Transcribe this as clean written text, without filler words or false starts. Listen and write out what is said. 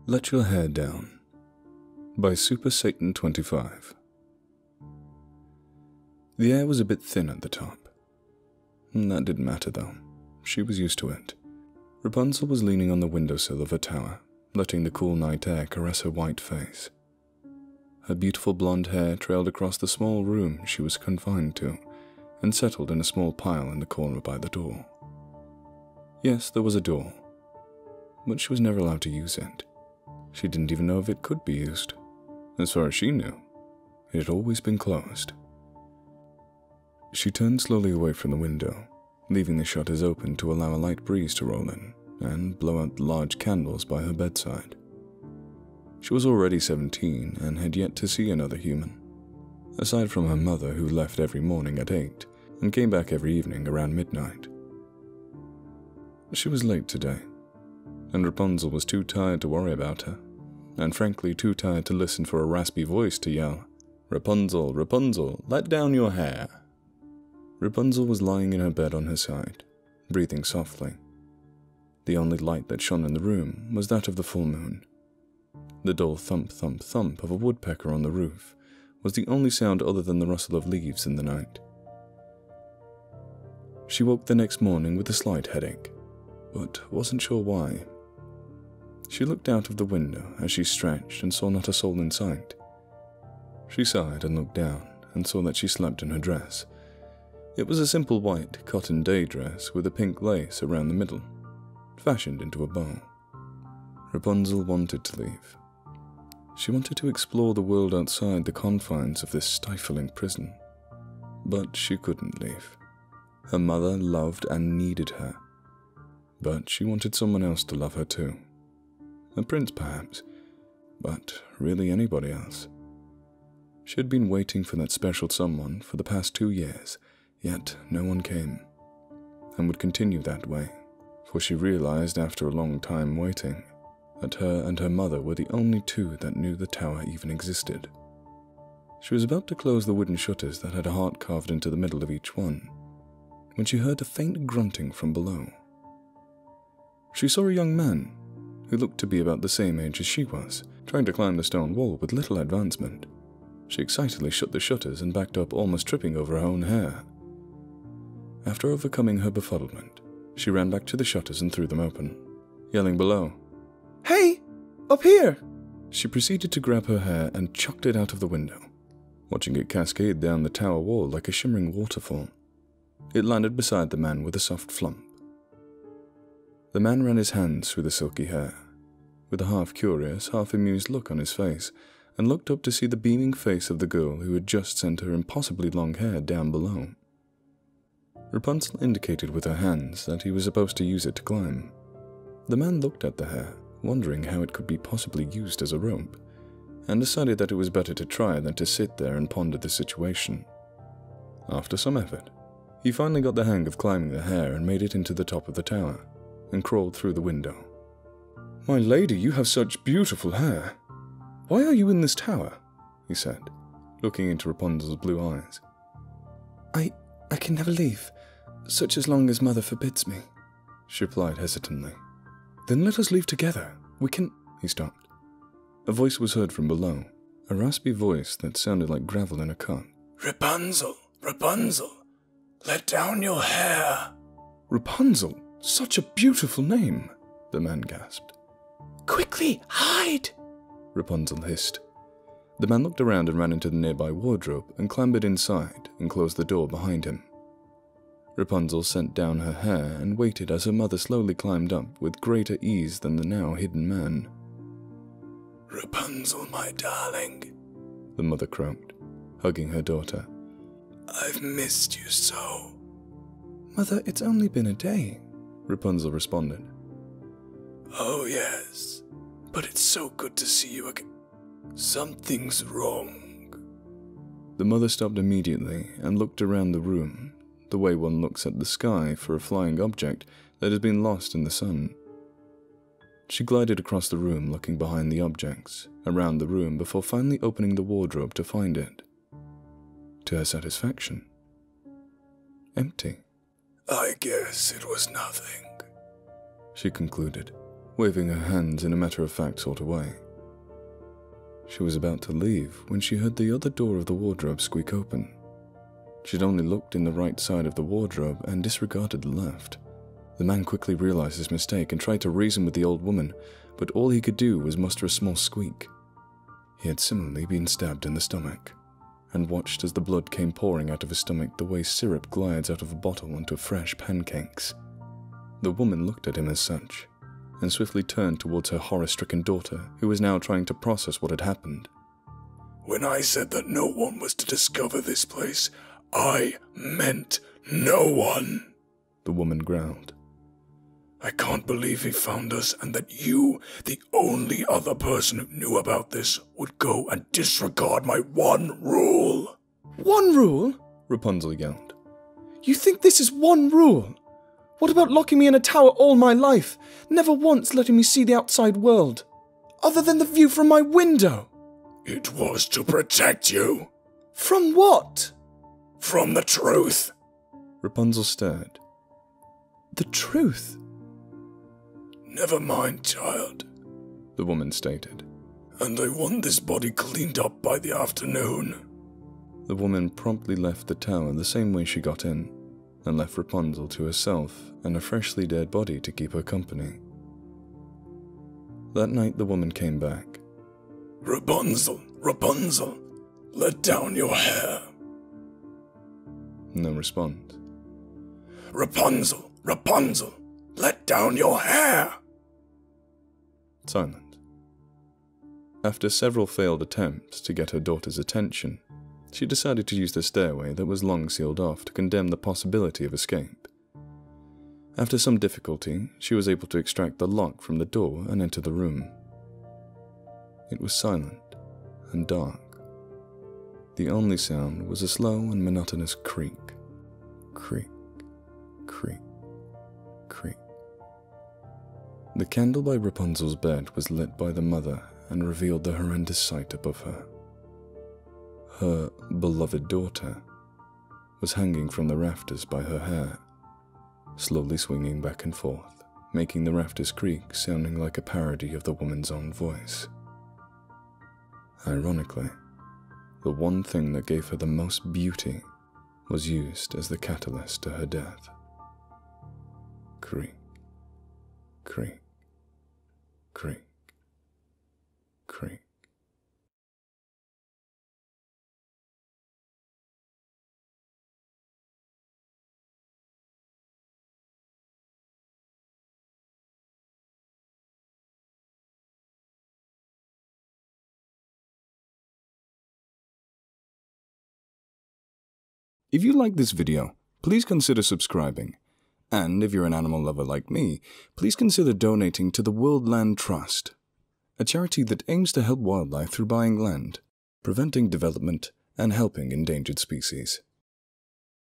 Let Your Hair Down by Super Satan 25. The air was a bit thin at the top. That didn't matter though. She was used to it. Rapunzel was leaning on the windowsill of her tower, letting the cool night air caress her white face. Her beautiful blonde hair trailed across the small room she was confined to and settled in a small pile in the corner by the door. Yes, there was a door, but she was never allowed to use it. She didn't even know if it could be used. As far as she knew, it had always been closed. She turned slowly away from the window, leaving the shutters open to allow a light breeze to roll in and blow out the large candles by her bedside. She was already 17 and had yet to see another human, aside from her mother, who left every morning at 8 and came back every evening around midnight. She was late today, and Rapunzel was too tired to worry about her, and frankly too tired to listen for a raspy voice to yell, "Rapunzel, Rapunzel, let down your hair." Rapunzel was lying in her bed on her side, breathing softly. The only light that shone in the room was that of the full moon. The dull thump, thump, thump of a woodpecker on the roof was the only sound other than the rustle of leaves in the night. She woke the next morning with a slight headache, but wasn't sure why. She looked out of the window as she stretched and saw not a soul in sight. She sighed and looked down and saw that she slept in her dress. It was a simple white cotton day dress with a pink lace around the middle, fashioned into a bow. Rapunzel wanted to leave. She wanted to explore the world outside the confines of this stifling prison, but she couldn't leave. Her mother loved and needed her, but she wanted someone else to love her too. A prince perhaps, but really anybody else. She had been waiting for that special someone for the past 2 years, yet no one came, and would continue that way, for she realized after a long time waiting that her and her mother were the only two that knew the tower even existed. She was about to close the wooden shutters that had a heart carved into the middle of each one, when she heard a faint grunting from below. She saw a young man, who looked to be about the same age as she was, trying to climb the stone wall with little advancement. She excitedly shut the shutters and backed up, almost tripping over her own hair. After overcoming her befuddlement, she ran back to the shutters and threw them open, yelling below, "Hey! Up here!" She proceeded to grab her hair and chucked it out of the window, watching it cascade down the tower wall like a shimmering waterfall. It landed beside the man with a soft flump. The man ran his hands through the silky hair, with a half-curious, half-amused look on his face, and looked up to see the beaming face of the girl who had just sent her impossibly long hair down below. Rapunzel indicated with her hands that he was supposed to use it to climb. The man looked at the hair, wondering how it could be possibly used as a rope, and decided that it was better to try than to sit there and ponder the situation. After some effort, he finally got the hang of climbing the hair and made it into the top of the tower, and crawled through the window. "My lady, you have such beautiful hair. Why are you in this tower?" he said, looking into Rapunzel's blue eyes. I can never leave, such as long as Mother forbids me," she replied hesitantly. "Then let us leave together. We can—" He stopped. A voice was heard from below, a raspy voice that sounded like gravel in a cut. "Rapunzel, Rapunzel, let down your hair." "Rapunzel? Such a beautiful name," the man gasped. "Quickly, hide!" Rapunzel hissed. The man looked around and ran into the nearby wardrobe and clambered inside and closed the door behind him. Rapunzel sent down her hair and waited as her mother slowly climbed up with greater ease than the now hidden man. "Rapunzel, my darling," the mother croaked, hugging her daughter. "I've missed you so." "Mother, it's only been a day," Rapunzel responded. "Oh yes, but it's so good to see you again. Something's wrong." The mother stopped immediately and looked around the room, the way one looks at the sky for a flying object that has been lost in the sun. She glided across the room, looking behind the objects, around the room, before finally opening the wardrobe to find it. To her satisfaction, empty. "I guess it was nothing," she concluded, waving her hands in a matter-of-fact sort of way. She was about to leave when she heard the other door of the wardrobe squeak open. She'd only looked in the right side of the wardrobe and disregarded the left. The man quickly realized his mistake and tried to reason with the old woman, but all he could do was muster a small squeak. He had similarly been stabbed in the stomach, and watched as the blood came pouring out of his stomach the way syrup glides out of a bottle onto fresh pancakes. The woman looked at him as such, and swiftly turned towards her horror-stricken daughter, who was now trying to process what had happened. When I said that no one was to discover this place, I meant no one, the woman growled. I can't believe he found us and that you, the only other person who knew about this, would go and disregard my one rule. One rule? Rapunzel yelled. You think this is one rule? What about locking me in a tower all my life, never once letting me see the outside world, other than the view from my window? It was to protect you. From what? From the truth. Rapunzel stared. The truth? Never mind, child, the woman stated. And I want this body cleaned up by the afternoon. The woman promptly left the tower the same way she got in, and left Rapunzel to herself and a freshly dead body to keep her company. That night the woman came back. Rapunzel, Rapunzel, let down your hair. No response. Rapunzel, Rapunzel, let down your hair. Silent. After several failed attempts to get her daughter's attention, she decided to use the stairway that was long sealed off to condemn the possibility of escape. After some difficulty, she was able to extract the lock from the door and enter the room. It was silent and dark. The only sound was a slow and monotonous creak. Creak, creak, creak. The candle by Rapunzel's bed was lit by the mother and revealed the horrendous sight above her. Her beloved daughter was hanging from the rafters by her hair, slowly swinging back and forth, making the rafters creak, sounding like a parody of the woman's own voice. Ironically, the one thing that gave her the most beauty was used as the catalyst to her death. Creak, creak, creak, creak. If you like this video, please consider subscribing. And if you're an animal lover like me, please consider donating to the World Land Trust, a charity that aims to help wildlife through buying land, preventing development, and helping endangered species.